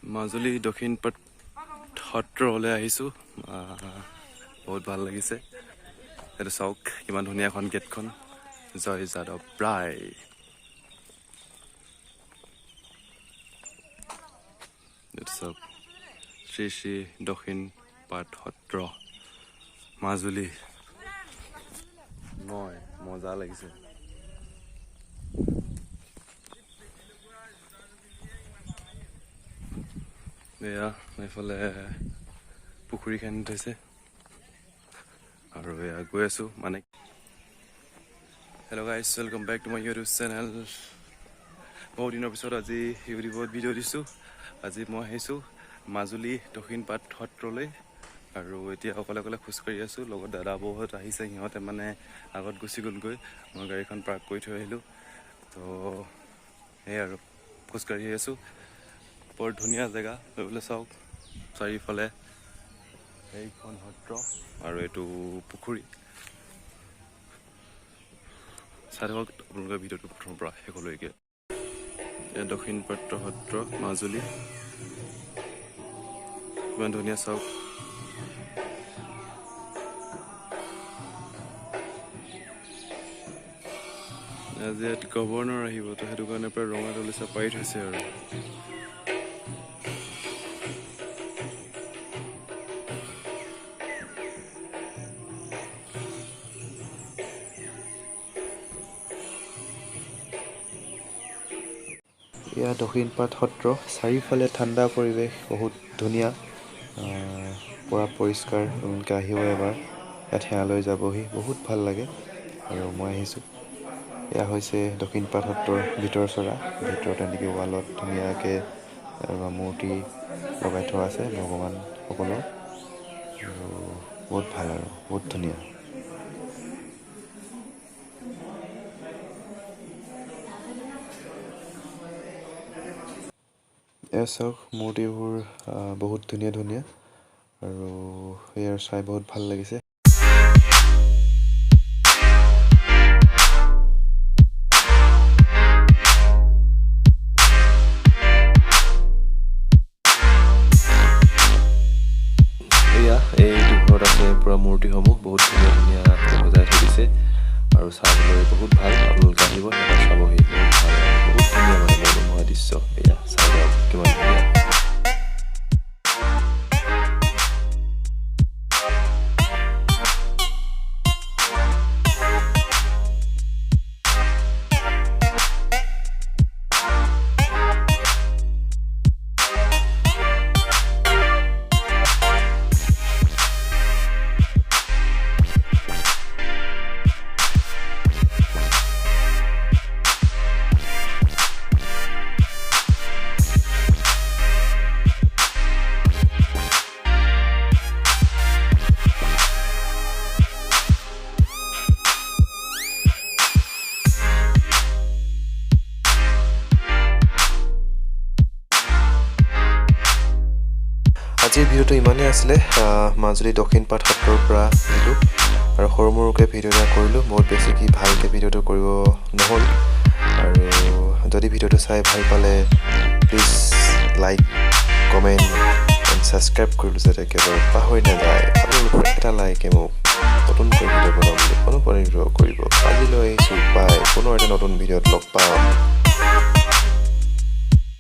মাজুলী দক্ষিণ পাট সত্ৰলৈ আহিছোঁ বহুত ভাল লাগিছে এইটো চাওক কিমান ধুনীয়া এখন গেটখন জয় যাদৱ প্ৰায় এইটো চাওক শ্ৰী শ্ৰী দক্ষিণ পাট সত্ৰ মাজুলী মজা লাগিছে এয়া এইফালে পুখুৰী খান্দি থৈছে আৰু এয়া গৈ আছো মানে hello' guys welcome back to my YouTube channel বহুত দিনৰ পিছত আজি ইউটিউবত ভিডিঅ' দিছোঁ আজি মই আহিছোঁ মাজুলী দক্ষিণ পাট সত্ৰলৈ আৰু এতিয়া অকলে অকলে খোজকাঢ়ি আছোঁ লগত দাদা বৌহঁত আহিছে সিহঁতে মানে আগত গুচি গ'লগৈ মই গাড়ীখন পাৰ্ক কৰি থৈ আহিলোঁ তো সেয়াই আৰু খোজকাঢ়ি আছোঁ বৰ ধুনীয়া জেগা এইফালে চাওক চাৰিওফালে এইখন সত্ৰ আৰু এইটো পুখুৰী চাই থাকক আপোনালোকে ভিডিঅ'টো প্ৰথমৰ পৰা শেষলৈকে দক্ষিণ পাট সত্ৰ মাজুলী ইমান ধুনীয়া চাওক আজি ইয়াত গভৰ্ণৰ আহিব তো সেইটো কাৰণে প্ৰায় ৰঙা দলিচা পাৰি থৈছে আৰু এয়া দক্ষিণ পাট সত্ৰ চাৰিওফালে ঠাণ্ডা পৰিৱেশ বহুত ধুনীয়া পুৰা পৰিষ্কাৰ আপোনালোকে আহিব এবাৰ ইয়াত সেৱালৈ যাবহি বহুত ভাল লাগে আৰু মই আহিছোঁ এয়া হৈছে দক্ষিণ পাট সত্ৰৰ ভিতৰ চৰা ভিতৰত এনেকৈ ৱালত ধুনীয়াকৈ মূৰ্তি লগাই থোৱা আছে ভগৱানসকলৰ আৰু বহুত ভাল আৰু বহুত ধুনীয়া এয়া চাওক মূৰ্তিবোৰ বহুত ধুনীয়া ধুনীয়া আৰু ইয়াৰ চাই বহুত ভাল লাগিছে এয়া এইটো ঘৰত আছে পুৰা মূৰ্তিসমূহ বহুত ধুনীয়া ধুনীয়া সজাই থৈ দিছে আৰু চাবলৈ বহুত ভাল আপোনালোকে আহিব এবাৰ চাবহি বহুত ভাল বহুত ধুনীয়া মানে মনোমোহা দৃশ্য এয়া চাই যাওক কিমান ধুনীয়া আজিৰ ভিডিঅ'টো ইমানেই আছিলে মাজুলী দক্ষিণ পাট সত্ৰৰ পৰা দিলোঁ আৰু সৰু সৰুকৈ ভিডিঅ' এটা কৰিলোঁ বহুত বেছি কি ভালকৈ ভিডিঅ'টো কৰিব নহ'ল আৰু যদি ভিডিঅ'টো চাই ভাল পালে please like comment and subscribe কৰিলোঁ যাতে একেবাৰে পাহৰি নাযায় আপোনালোকৰ এটা লাইকে মোক নতুনকৈ ভিডিঅ' বনাবলৈ অনুপ্ৰাণিত কৰিব আজিলৈ আহিছোঁ পুনৰ এটা নতুন ভিডিঅ'ত লগ পাম